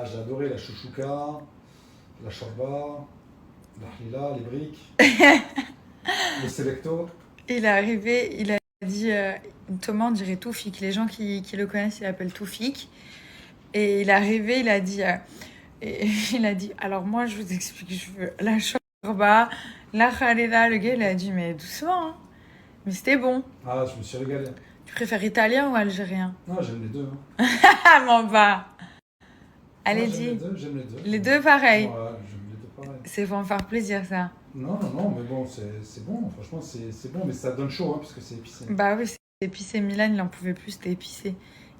Ah, j'ai adoré la chouchouka, la shorba, la hlila, les briques, le selecto. Il est arrivé, il a dit Thomas, on dirait Toufik. Les gens qui le connaissent, il l'appellent Toufik. Et il est arrivé, il a dit et il a dit alors moi je vous explique, je veux la shorba, la khalila. Le gars il a dit mais doucement, hein. Mais c'était bon. Ah, je me suis régalé. Tu préfères italien ou algérien? Non, j'aime les deux. Hein. Ah mon va. Allez Non, dis. j'aime les deux. Les deux pareils. Ouais, j'aime les deux pareils. C'est pour me faire plaisir ça. Non, mais bon, c'est bon. Franchement, c'est bon, mais ça donne chaud, hein, parce que c'est épicé. Bah oui, c'est épicé. Milan il en pouvait plus, c'était épicé.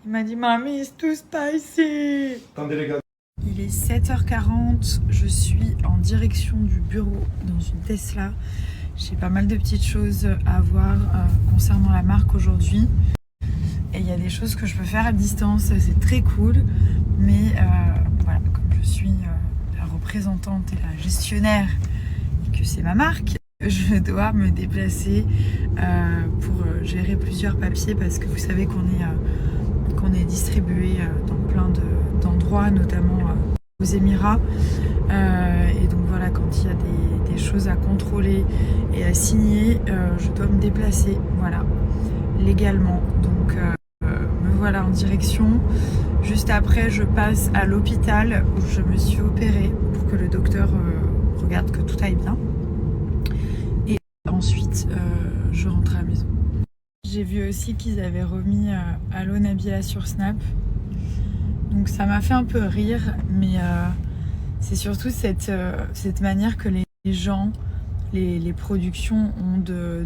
Il m'a dit mamie it's too spicy. Attendez les gars. Il est 7h40, je suis en direction du bureau dans une Tesla. J'ai pas mal de petites choses à voir concernant la marque aujourd'hui. Et il y a des choses que je peux faire à distance, c'est très cool. Mais voilà, comme je suis la représentante et la gestionnaire et que c'est ma marque, je dois me déplacer pour gérer plusieurs papiers parce que vous savez qu'on est distribué dans plein d'endroits, notamment aux Émirats. Et donc voilà, quand il y a des choses à contrôler et à signer, je dois me déplacer, voilà, légalement. Donc me voilà en direction. Juste après, je passe à l'hôpital où je me suis opérée pour que le docteur regarde que tout aille bien. Et ensuite, je rentre à la maison. J'ai vu aussi qu'ils avaient remis Allo Nabila sur Snap. Donc ça m'a fait un peu rire, mais c'est surtout cette manière que les gens, les productions ont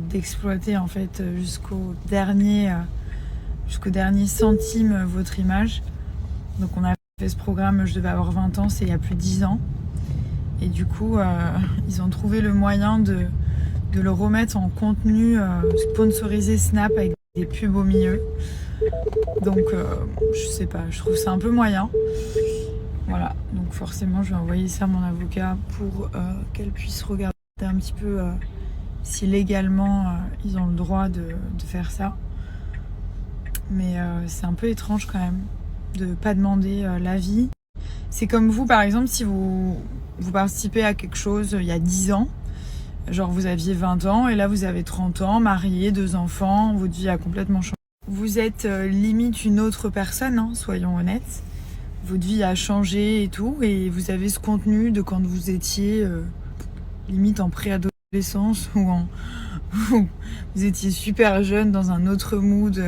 d'exploiter en fait jusqu'au dernier centime votre image. Donc on a fait ce programme, je devais avoir 20 ans, c'est il y a plus de 10 ans. Et du coup, ils ont trouvé le moyen de le remettre en contenu sponsorisé Snap avec des pubs au milieu. Donc je sais pas, je trouve ça un peu moyen. Voilà, donc forcément je vais envoyer ça à mon avocat pour qu'elle puisse regarder un petit peu si légalement ils ont le droit de faire ça. Mais c'est un peu étrange quand même de pas demander l'avis. C'est comme vous par exemple, si vous participez à quelque chose il y a 10 ans, genre vous aviez 20 ans et là vous avez 30 ans, marié, 2 enfants, votre vie a complètement changé. Vous êtes limite une autre personne, hein, soyons honnêtes. Votre vie a changé et tout, et vous avez ce contenu de quand vous étiez limite en préadolescence ou vous étiez super jeune dans un autre mood,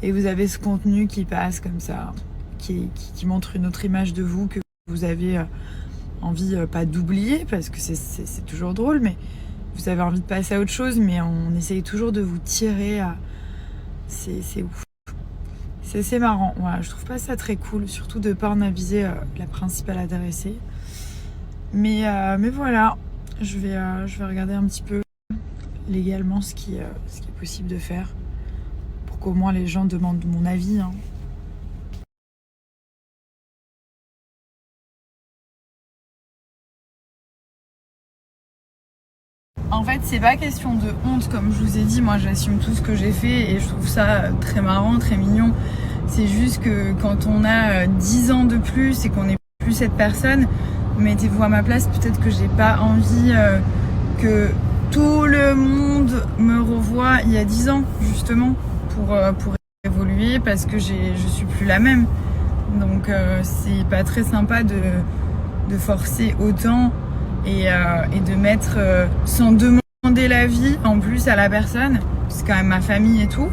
et vous avez ce contenu qui passe comme ça, qui montre une autre image de vous que vous avez envie pas d'oublier parce que c'est toujours drôle, mais vous avez envie de passer à autre chose, mais on essaye toujours de vous tirer à... C'est ouf. C'est marrant. Voilà, je trouve pas ça très cool, surtout de pas en aviser la principale adressée. Mais voilà, je vais regarder un petit peu légalement ce qui est possible de faire pour qu'au moins les gens demandent mon avis. Hein. En fait, c'est pas question de honte, comme je vous ai dit, moi j'assume tout ce que j'ai fait et je trouve ça très marrant, très mignon. C'est juste que quand on a 10 ans de plus et qu'on n'est plus cette personne, mettez-vous à ma place, peut-être que j'ai pas envie que tout le monde me revoie il y a 10 ans, justement, pour évoluer, parce que je suis plus la même. Donc c'est pas très sympa de forcer autant et de mettre sans demander l'avis en plus à la personne, c'est quand même ma famille et tout,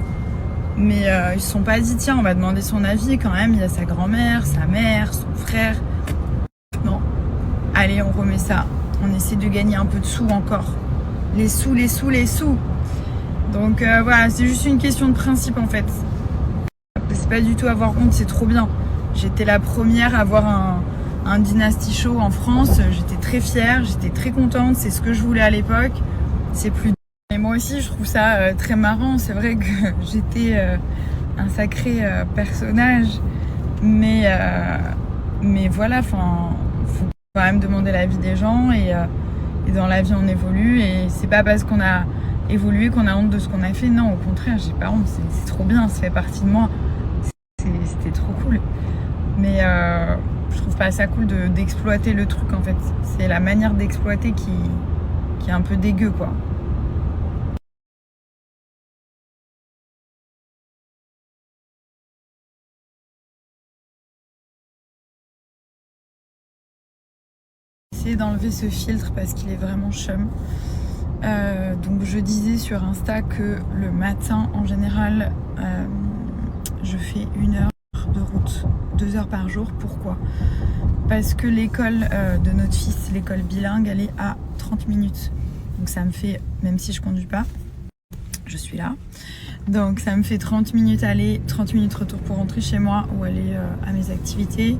mais ils se sont pas dit tiens on va demander son avis quand même, il y a sa grand-mère, sa mère, son frère. Non, allez on remet ça, on essaie de gagner un peu de sous encore, les sous. Donc voilà, c'est juste une question de principe en fait, c'est pas du tout avoir honte, c'est trop bien. J'étais la première à avoir un Dynasty Show en France, j'étais très fière, j'étais très contente, c'est ce que je voulais à l'époque, c'est plus... Et moi aussi je trouve ça très marrant, c'est vrai que j'étais un sacré personnage, mais voilà, enfin, faut quand même demander l'avis des gens et dans la vie on évolue et c'est pas parce qu'on a évolué qu'on a honte de ce qu'on a fait, non au contraire j'ai pas honte, c'est trop bien, ça fait partie de moi, c'était trop cool, mais je trouve trouve pas ça cool d'exploiter le truc en fait. C'est la manière d'exploiter qui est un peu dégueu quoi. J'essaie d'enlever ce filtre parce qu'il est vraiment chum. Donc je disais sur Insta que le matin en général je fais 1 heure de route, 2 heures par jour. Pourquoi? Parce que l'école de notre fils, l'école bilingue, elle est à 30 minutes. Donc ça me fait, même si je conduis pas, je suis là. Donc ça me fait 30 minutes aller, 30 minutes retour pour rentrer chez moi ou aller à mes activités.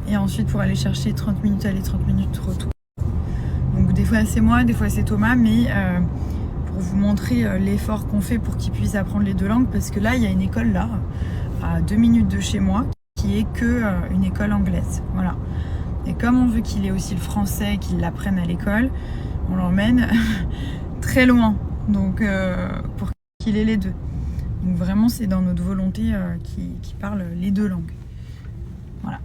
Et ensuite pour aller chercher 30 minutes aller, 30 minutes retour. Donc des fois c'est moi, des fois c'est Thomas, mais pour vous montrer l'effort qu'on fait pour qu'il puisse apprendre les 2 langues, parce que là il y a une école là, à 2 minutes de chez moi, qui est que une école anglaise. Voilà. Et comme on veut qu'il ait aussi le français, qu'il l'apprenne à l'école, on l'emmène très loin, donc pour qu'il ait les 2. Donc vraiment c'est dans notre volonté qu'il parle les 2 langues. Voilà.